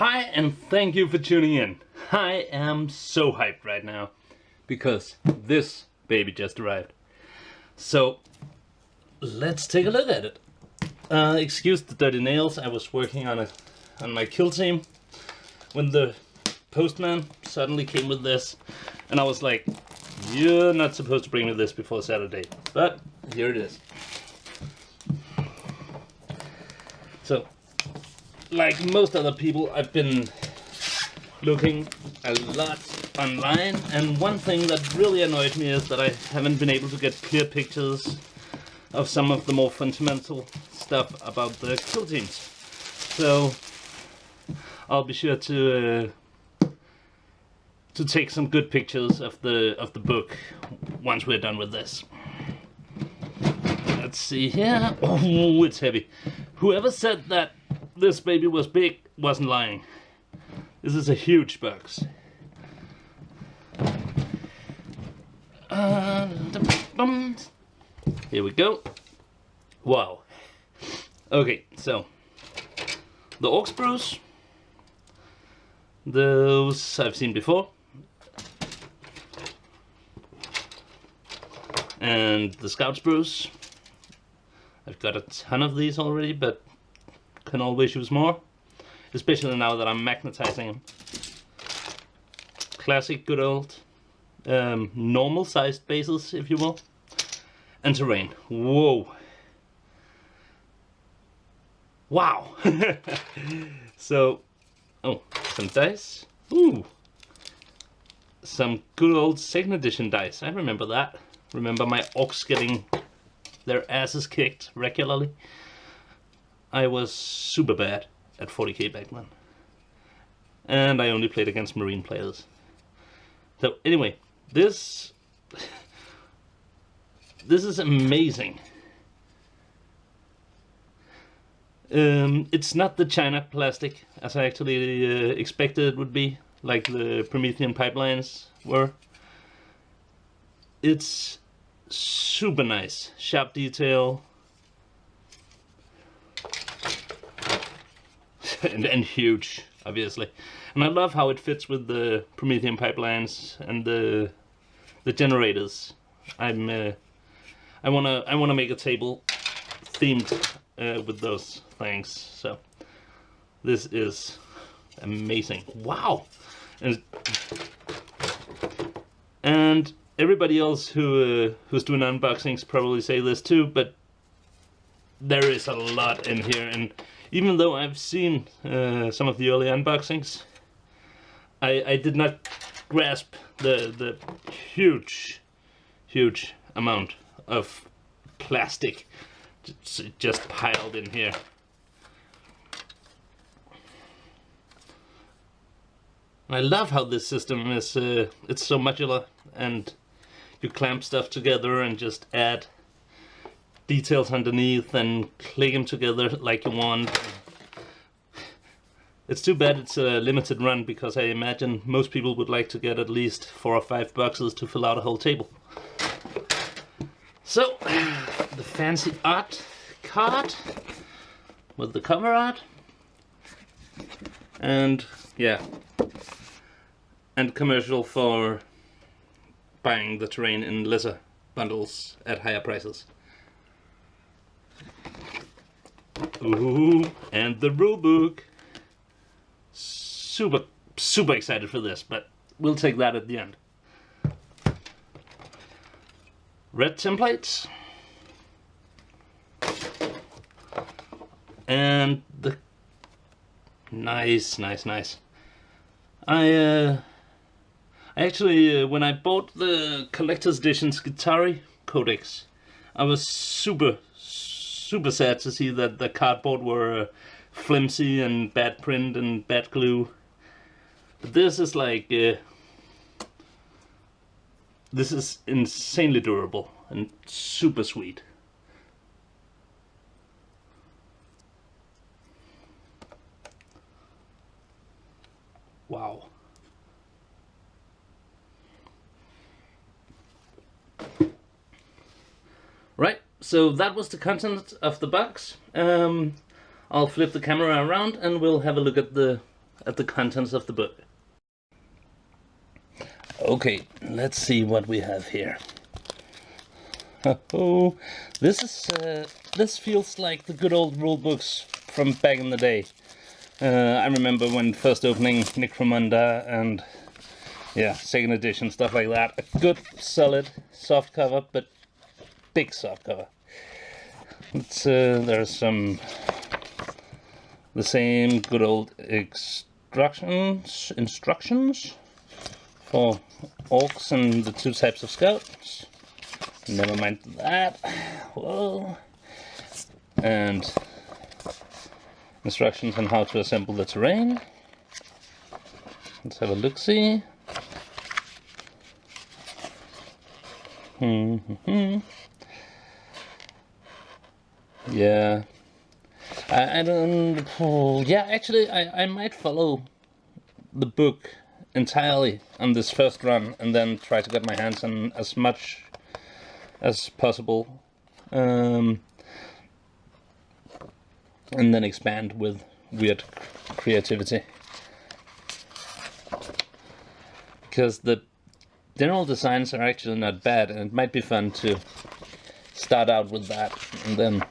Hi, and thank you for tuning in. I am so hyped right now because this baby just arrived. So let's take a look at it. Excuse the dirty nails. I was working on my kill team when the postman suddenly came with this, and I was like, "You're not supposed to bring me this before Saturday," but here it is. So, like most other people, I've been looking a lot online, and one thing that really annoyed me is that I haven't been able to get clear pictures of some of the more fundamental stuff about the kill teams. So I'll be sure to take some good pictures of the book once we're done with this. Let's see here. Oh, it's heavy. Whoever said that this baby was big wasn't lying. This is a huge box. Here we go. Wow. Okay, so the orc sprues. Those I've seen before. And the scout sprues. I've got a ton of these already, but can always use more. Especially now that I'm magnetizing them. Classic, good old, normal sized bases, if you will. And terrain. Whoa. Wow. So, oh, some dice. Ooh. Some good old 2nd edition dice. I remember that. Remember my orcs getting their asses kicked regularly. I was super bad at 40k back then. And I only played against marine players. So anyway, this is amazing. It's not the China plastic as I actually expected it would be, like the Promethean pipelines were. It's super nice, sharp detail, and huge, obviously. And I love how it fits with the Promethean pipelines and the generators. I wanna make a table themed with those things. So this is amazing. Wow. And everybody else who's doing unboxings probably say this too, but there is a lot in here. And even though I've seen some of the early unboxings, I did not grasp the huge amount of plastic just piled in here. I love how this system is, it's so modular, and you clamp stuff together and just add details underneath and click them together like you want. It's too bad it's a limited run, because I imagine most people would like to get at least 4 or 5 boxes to fill out a whole table. So, the fancy art card with the cover art, and yeah, and commercial for buying the terrain in lesser bundles at higher prices. Ooh, and the rulebook. Super excited for this, but we'll take that at the end. Red templates. And the nice. I actually, when I bought the collector's edition Skitari Codex, I was super sad to see that the cardboard were flimsy and bad print and bad glue. But this is like, this is insanely durable and super sweet. Wow. Right, so that was the content of the box. I'll flip the camera around and we'll have a look at the at the contents of the book. Okay, let's see what we have here. Oh, this feels like the good old rule books from back in the day. I remember when first opening Necromunda and yeah, second edition, stuff like that. A good, solid, soft cover, but big soft cover. There's the same good old instructions for orcs and the 2 types of scouts. Never mind that. Whoa. And instructions on how to assemble the terrain. Let's have a look-see. Yeah. I don't... Oh, yeah, actually, I might follow the book entirely on this first run and then try to get my hands on as much as possible. And then expand with weird creativity. Because the general designs are actually not bad, and it might be fun to start out with that and then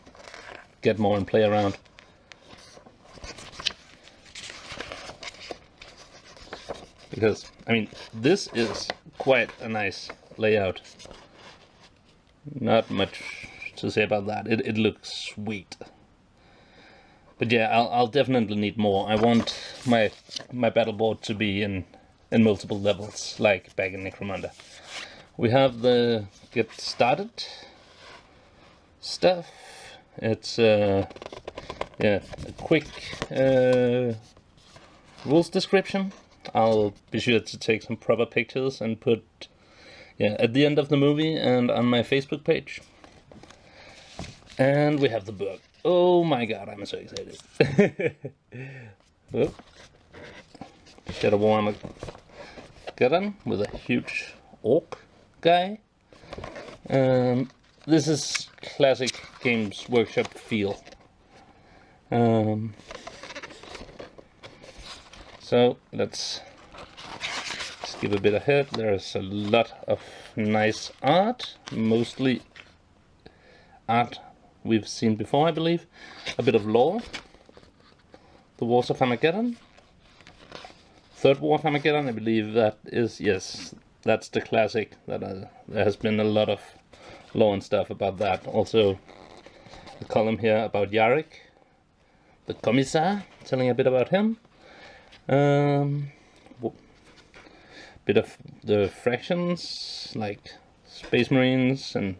get more and play around. Because, I mean, this is quite a nice layout. Not much to say about that. It looks sweet. But yeah, I'll definitely need more. I want my battle board to be in multiple levels, like back in Necromunda. We have the get started stuff. It's yeah, a quick rules description. I'll be sure to take some proper pictures and put at the end of the movie and on my Facebook page. And we have the book. Oh my god, I'm so excited. Oh. Get a warm Armageddon with a huge orc guy. This is classic Games Workshop feel. So let's skip a bit ahead. There's a lot of nice art, mostly art we've seen before, I believe. A bit of lore. The Wars of Armageddon. Third War of Armageddon, I believe that is, yes, that's the classic. There has been a lot of lore and stuff about that. Also, a column here about Yarick, the Commissar, telling a bit about him. Bit of the fractions, like Space Marines and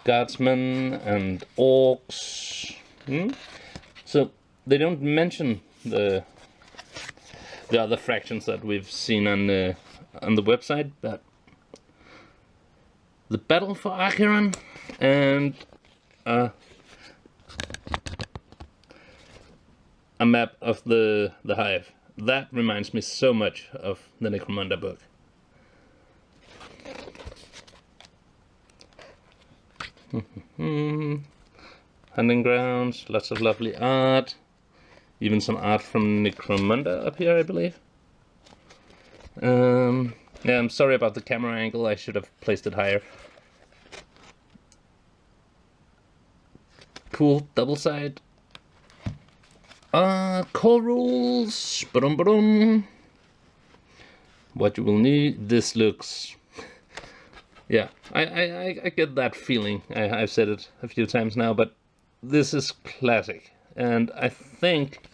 Guardsmen and Orcs. So they don't mention the other fractions that we've seen on the website, but the Battle for Armageddon and a map of the Hive. That reminds me so much of the Necromunda book. Hunting grounds, lots of lovely art. Even some art from Necromunda up here, I believe. Yeah, I'm sorry about the camera angle. I should have placed it higher. Cool double side. Core rules. Ba-dum-ba-dum. What you will need. This looks... Yeah, I get that feeling. I've said it a few times now, but this is classic. And I think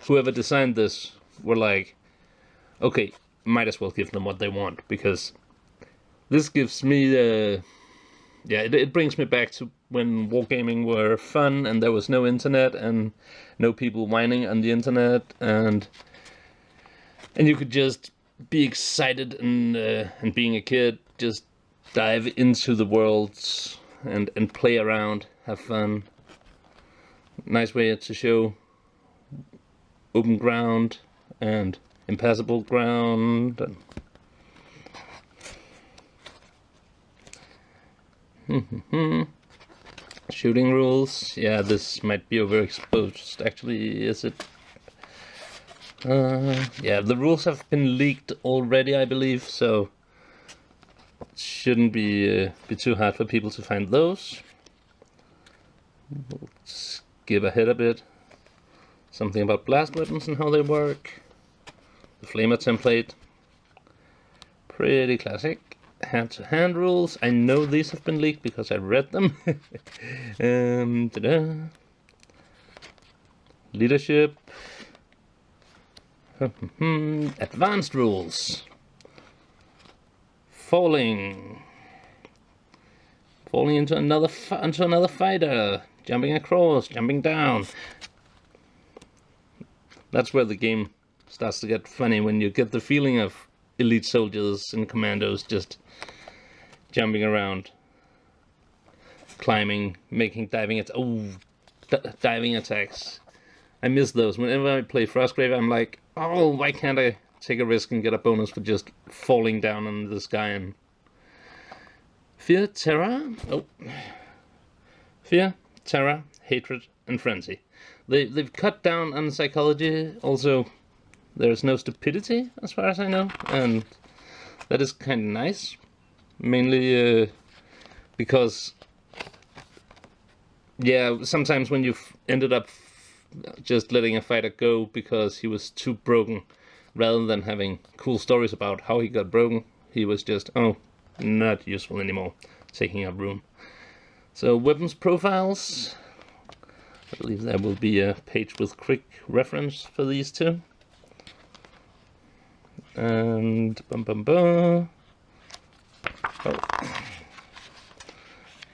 whoever designed this were like, okay, might as well give them what they want, because this gives me yeah, it brings me back to when wargaming were fun and there was no internet and no people whining on the internet, and you could just be excited and being a kid, just dive into the worlds and play around, have fun. Nice way to show open ground and impassable ground. And shooting rules. Yeah, this might be overexposed. Actually, is it? Yeah, the rules have been leaked already, I believe, so it shouldn't be too hard for people to find those. We'll skip ahead a bit. Something about blast weapons and how they work. The flamer template. Pretty classic. Hand-to-hand rules. I know these have been leaked because I read them. Leadership. Advanced rules. Falling into another fighter. Jumping across, jumping down. That's where the game starts to get funny, when you get the feeling of elite soldiers and commandos just jumping around, climbing, making diving attacks. I miss those. Whenever I play Frostgrave, I'm like, oh, why can't I take a risk and get a bonus for just falling down on this guy? And fear, terror, hatred, and frenzy. They've cut down on psychology. Also, there's no stupidity, as far as I know, and that is kind of nice. Mainly because, yeah, sometimes when you've ended up just letting a fighter go because he was too broken, rather than having cool stories about how he got broken, he was just, oh, not useful anymore, taking up room. So, weapons profiles. I believe there will be a page with quick reference for these two. And oh.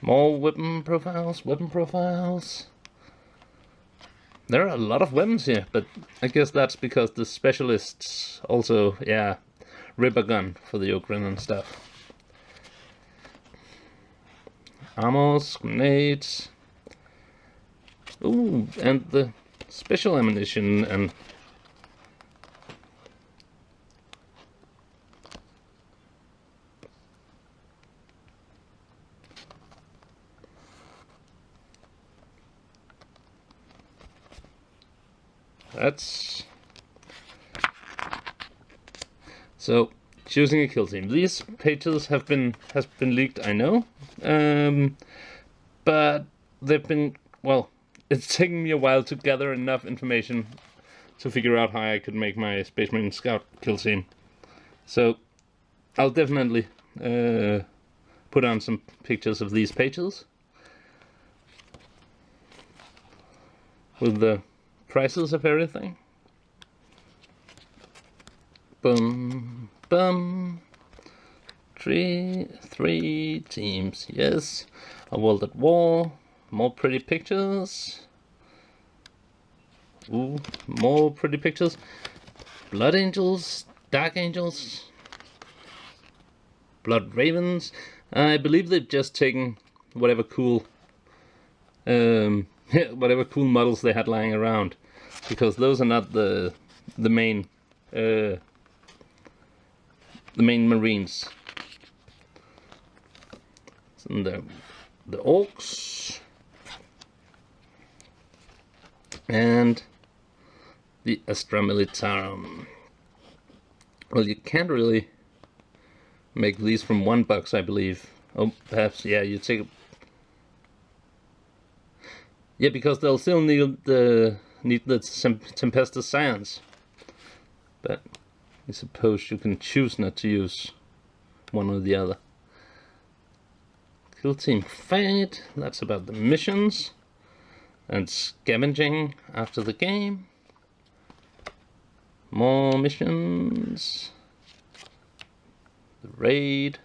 More weapon profiles. There are a lot of weapons here, but I guess that's because the specialists also, yeah, rip a gun for the Ogren and stuff. Armors, grenades. Ooh, and the special ammunition and that's so choosing a kill team. These pages has been leaked, I know, but they've been, well, it's taken me a while to gather enough information to figure out how I could make my Space Marine Scout kill team. So I'll definitely put on some pictures of these pages with the prices of everything. Boom, boom. Three teams, yes. A World at War. More pretty pictures. Ooh, more pretty pictures. Blood Angels, Dark Angels, Blood Ravens. I believe they've just taken whatever cool, whatever cool models they had lying around, because those are not the main Marines. And the Orcs. And the Astra Militarum. Well, you can't really make these from $1, I believe. Oh, perhaps, yeah, you take... Yeah, because they'll still need the Tempestus Science. But I suppose you can choose not to use one or the other. Kill Team Fight, that's about the missions. And scavenging after the game. More missions. The raid.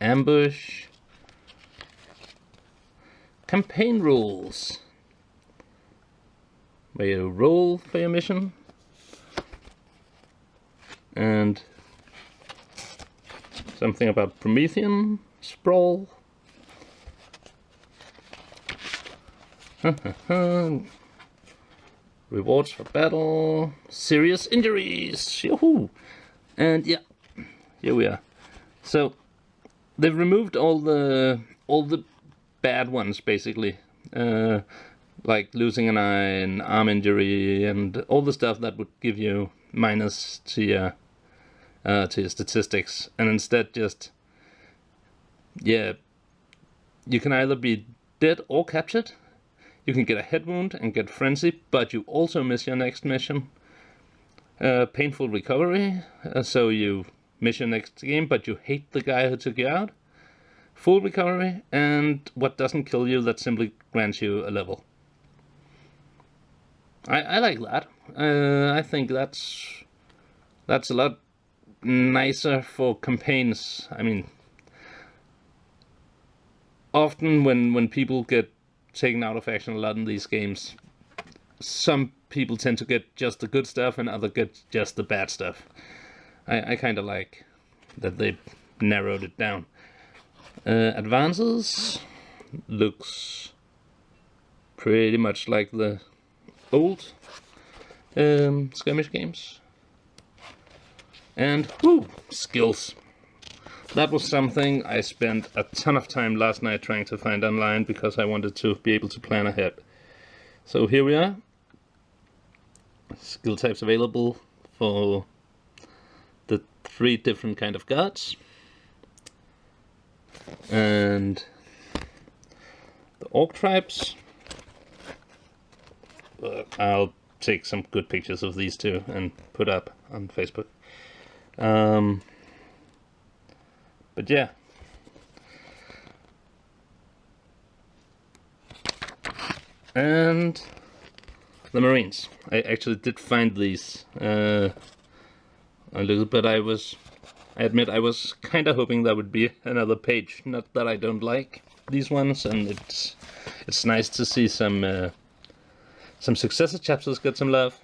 Ambush. Campaign rules. Where you roll for your mission. And something about Promethean Sprawl. Rewards for battle, serious injuries, yoo-hoo! And yeah, here we are. So they've removed all the bad ones, basically, like losing an eye, an arm injury, and all the stuff that would give you minus to your statistics, and instead just, yeah, you can either be dead or captured. You can get a head wound and get frenzy, but you also miss your next mission. Painful recovery, so you miss your next game, but you hate the guy who took you out. Full recovery, and what doesn't kill you, that simply grants you a level. I like that. I think that's a lot nicer for campaigns. I mean, often when people get taken out of action a lot in these games, some people tend to get just the good stuff and others get just the bad stuff. I kind of like that they narrowed it down. Advances looks pretty much like the old skirmish games. And skills. That was something I spent a ton of time last night trying to find online because I wanted to be able to plan ahead. So here we are. Skill types available for the 3 different kind of guards. And the orc tribes. I'll take some good pictures of these two and put up on Facebook. But yeah. And the Marines. I actually did find these a little bit. I admit I was kind of hoping that would be another page. Not that I don't like these ones, and it's nice to see some successor chapters get some love.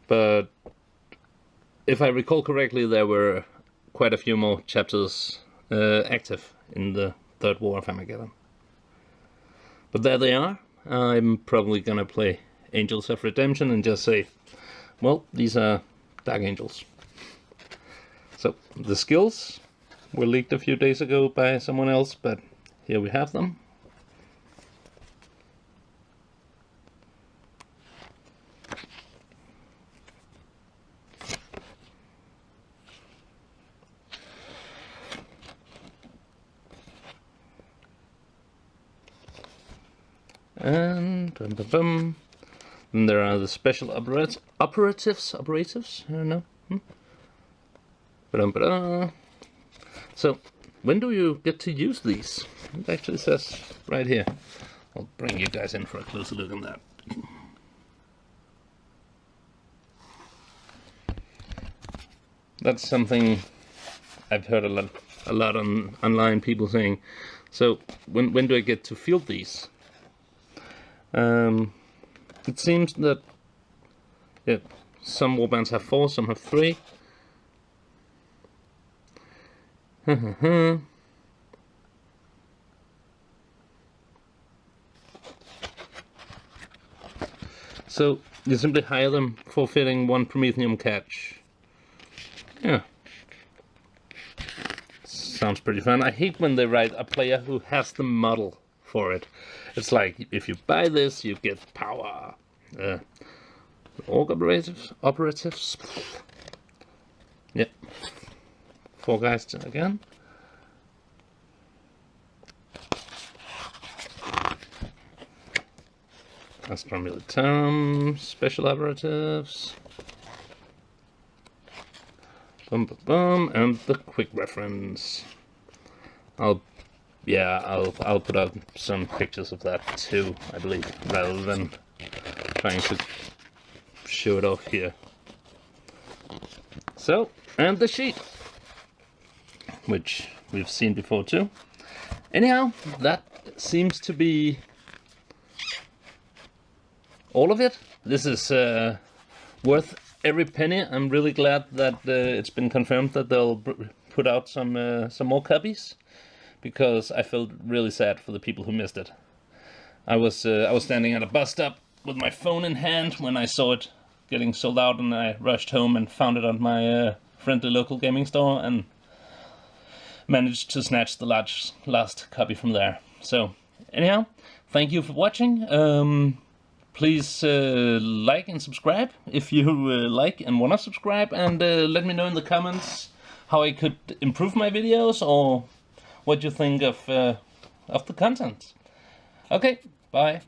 But if I recall correctly, there were quite a few more chapters active in the Third War of Armageddon. But there they are. I'm probably gonna play Angels of Redemption and just say, well, these are Dark Angels. So, the skills were leaked a few days ago by someone else, but here we have them. And then there are the special operatives. I don't know. So, when do you get to use these? It actually says right here. I'll bring you guys in for a closer look on that. That's something I've heard a lot on online, people saying. So, when do I get to field these? It seems that some warbands have 4, some have 3. So you simply hire them for filling 1 Prometheum catch. Yeah. Sounds pretty fun. I hate when they write a player who has the model for it. It's like, if you buy this, you get power. Orc operatives. Yep. 4 guys again. Astra Militarum, special operatives. Boom, boom, boom, and the quick reference. I'll put out some pictures of that too, I believe, rather than trying to show it off here. So, and the sheet, which we've seen before too. Anyhow, that seems to be all of it. This is worth every penny. I'm really glad that it's been confirmed that they'll put out some more copies, because I felt really sad for the people who missed it. I was standing at a bus stop with my phone in hand when I saw it getting sold out, and I rushed home and found it on my friendly local gaming store and managed to snatch the last copy from there. So anyhow, thank you for watching. Please like and subscribe if you like and want to subscribe, and let me know in the comments how I could improve my videos or what you think of the content. Okay, bye.